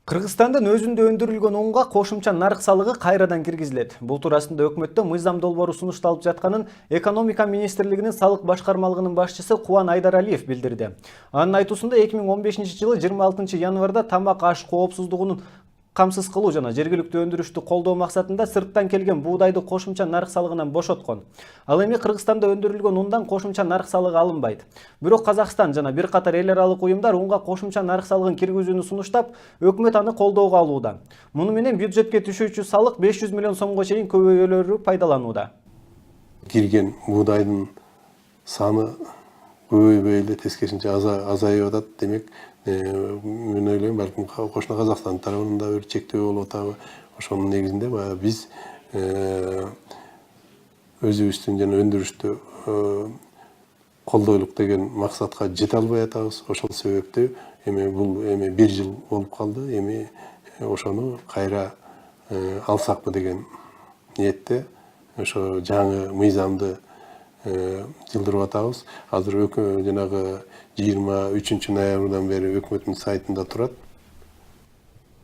Кыргызстандын өзүндө өндүрүлгөн унга кошумча нарык салыгы кайрадан киргизилет. Бул туурасында өкмөттө мыйзам долбоору сунушталып жатканын экономика министрлигинин салык башкармалыгынын башчысы Кубан Айдаралиев билдирди. Анын айтуусунда 2015-жылы 26-январда тамак аш коопсуздугунун камсыз кылуу жана жергиликтүү өндүрүштү колдоо максатында сырттан келген буудайды кошумча нарык салыгынан бошоткон. Ал эми Кыргызстанда өндүрүлгөн ундан кошумча нарык салыгы алынбайт. Бирок Казакстан жана бир катар эл аралык уюмдар унга кошумча нарык салыгын киргизүүнү сунуштап, өкмөт аны колдоого алууда. Муну менен бюджетке түшүүчү салык 500 миллион сомго чейин көбөйөлөрү пайдаланууда. Кирген буудайдын саны көбөйбөй эле тескерисинче азайып атат. Демек, мен ойлойм, балким кошуна Казакстан тарабынан да бир чектөө болуп атабы. Ошонун негизинде баягы биз өзүбүздүн жана өндүрүштү колдойлук деген максатка жете албай атабыз. Ошол себептүү бул бир жыл болуп калды. Ошону кайра алсакпы деген ниетте ошо жаңы мыйзамды жылдырып атабыз. Азыр жанагы 23 ноябрдан бери өкмөттүн сайтында турат.